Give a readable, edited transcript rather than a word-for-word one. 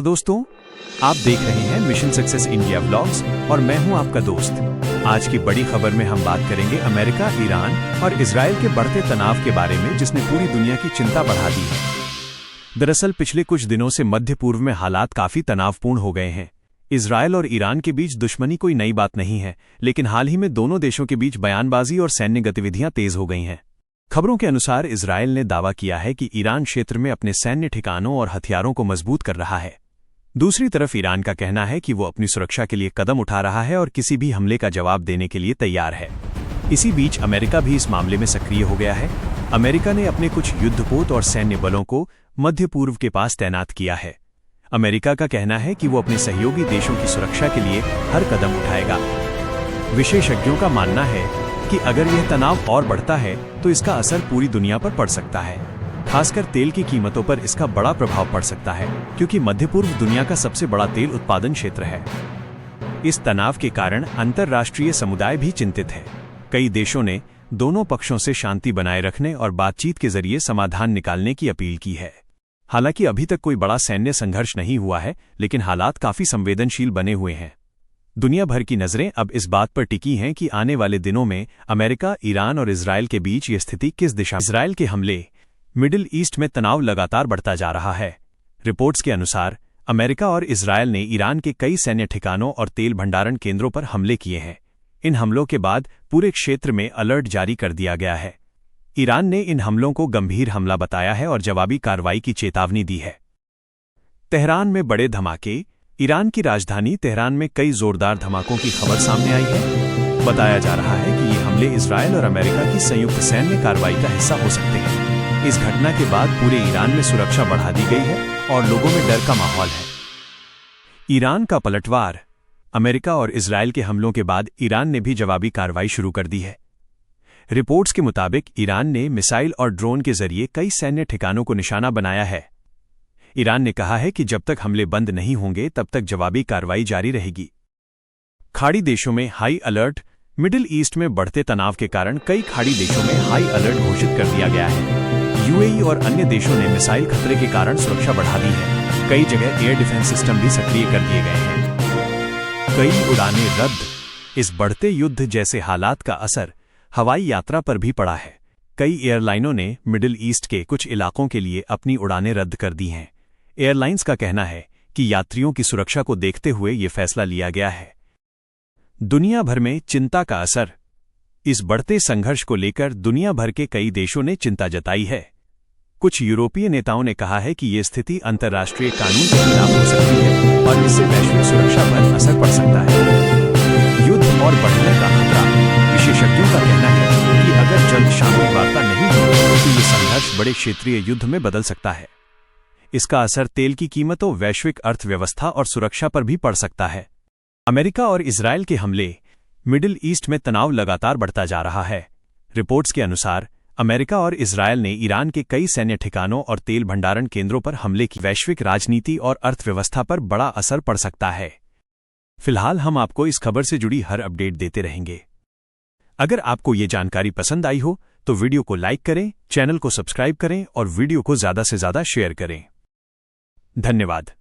दोस्तों, आप देख रहे हैं मिशन सक्सेस इंडिया व्लॉग्स और मैं हूं आपका दोस्त। आज की बड़ी खबर में हम बात करेंगे अमेरिका, ईरान और इजराइल के बढ़ते तनाव के बारे में, जिसने पूरी दुनिया की चिंता बढ़ा दी है। दरअसल पिछले कुछ दिनों से मध्य पूर्व में हालात काफी तनावपूर्ण हो गए हैं। इजराइल और ईरान के बीच दुश्मनी कोई नई बात नहीं है, लेकिन हाल ही में दोनों देशों के बीच बयानबाजी और सैन्य गतिविधियां तेज हो गई हैं। खबरों के अनुसार इजराइल ने दावा किया है कि ईरान क्षेत्र में अपने सैन्य ठिकानों और हथियारों को मजबूत कर रहा है। दूसरी तरफ ईरान का कहना है कि वो अपनी सुरक्षा के लिए कदम उठा रहा है और किसी भी हमले का जवाब देने के लिए तैयार है। इसी बीच अमेरिका भी इस मामले में सक्रिय हो गया है। अमेरिका ने अपने कुछ युद्धपोत और सैन्य बलों को मध्य पूर्व के पास तैनात किया है। अमेरिका का कहना है कि वो अपने सहयोगी देशों की सुरक्षा के लिए हर कदम उठाएगा। विशेषज्ञों का मानना है कि अगर यह तनाव और बढ़ता है तो इसका असर पूरी दुनिया पर पड़ सकता है। खासकर तेल की कीमतों पर इसका बड़ा प्रभाव पड़ सकता है, क्योंकि मध्य पूर्व दुनिया का सबसे बड़ा तेल उत्पादन क्षेत्र है। इस तनाव के कारण अंतर्राष्ट्रीय समुदाय भी चिंतित है। कई देशों ने दोनों पक्षों से शांति बनाए रखने और बातचीत के जरिए समाधान निकालने की अपील की है। हालांकि अभी तक कोई बड़ा सैन्य संघर्ष नहीं हुआ है, लेकिन हालात काफी संवेदनशील बने हुए हैं। दुनिया भर की नजरें अब इस बात पर टिकी हैं कि आने वाले दिनों में अमेरिका, ईरान और इजराइल के बीच ये स्थिति किस दिशा। इजराइल के हमले। मिडिल ईस्ट में तनाव लगातार बढ़ता जा रहा है। रिपोर्ट्स के अनुसार अमेरिका और इजराइल ने ईरान के कई सैन्य ठिकानों और तेल भंडारण केंद्रों पर हमले किए हैं। इन हमलों के बाद पूरे क्षेत्र में अलर्ट जारी कर दिया गया है। ईरान ने इन हमलों को गंभीर हमला बताया है और जवाबी कार्रवाई की चेतावनी दी है। तेहरान में बड़े धमाके। ईरान की राजधानी तेहरान में कई जोरदार धमाकों की खबर सामने आई है। बताया जा रहा है कि ये हमले इजराइल और अमेरिका की संयुक्त सैन्य कार्रवाई का हिस्सा हो सकते हैं। इस घटना के बाद पूरे ईरान में सुरक्षा बढ़ा दी गई है और लोगों में डर का माहौल है। ईरान का पलटवार। अमेरिका और इजराइल के हमलों के बाद ईरान ने भी जवाबी कार्रवाई शुरू कर दी है। रिपोर्ट्स के मुताबिक ईरान ने मिसाइल और ड्रोन के जरिए कई सैन्य ठिकानों को निशाना बनाया है। ईरान ने कहा है कि जब तक हमले बंद नहीं होंगे तब तक जवाबी कार्रवाई जारी रहेगी। खाड़ी देशों में हाई अलर्ट। मिडिल ईस्ट में बढ़ते तनाव के कारण कई खाड़ी देशों में हाई अलर्ट घोषित कर दिया गया है। यूएई और अन्य देशों ने मिसाइल खतरे के कारण सुरक्षा बढ़ा दी है। कई जगह एयर डिफेंस सिस्टम भी सक्रिय कर दिए गए हैं। कई उड़ानें रद्द। इस बढ़ते युद्ध जैसे हालात का असर हवाई यात्रा पर भी पड़ा है। कई एयरलाइनों ने मिडिल ईस्ट के कुछ इलाकों के लिए अपनी उड़ानें रद्द कर दी हैं। एयरलाइंस का कहना है कि यात्रियों की सुरक्षा को देखते हुए ये फैसला लिया गया है। दुनिया भर में चिंता का असर। इस बढ़ते संघर्ष को लेकर दुनिया भर के कई देशों ने चिंता जताई है। कुछ यूरोपीय नेताओं ने कहा है कि ये स्थिति अंतर्राष्ट्रीय कानून के खिलाफ हो सकती है और इससे वैश्विक सुरक्षा पर असर पड़ सकता है। युद्ध और बढ़ने का खतरा। विशेषज्ञों का कहना है कि अगर जल्द शांति वार्ता नहीं हो तो ये संघर्ष बड़े क्षेत्रीय युद्ध में बदल सकता है। इसका असर तेल की कीमतों, वैश्विक अर्थव्यवस्था और सुरक्षा पर भी पड़ सकता है। अमेरिका और इजराइल के हमले। मिडिल ईस्ट में तनाव लगातार बढ़ता जा रहा है। रिपोर्ट्स के अनुसार अमेरिका और इजराइल ने ईरान के कई सैन्य ठिकानों और तेल भंडारण केंद्रों पर हमले की। वैश्विक राजनीति और अर्थव्यवस्था पर बड़ा असर पड़ सकता है। फिलहाल हम आपको इस खबर से जुड़ी हर अपडेट देते रहेंगे। अगर आपको ये जानकारी पसंद आई हो तो वीडियो को लाइक करें, चैनल को सब्सक्राइब करें और वीडियो को ज्यादा से ज्यादा शेयर करें। धन्यवाद।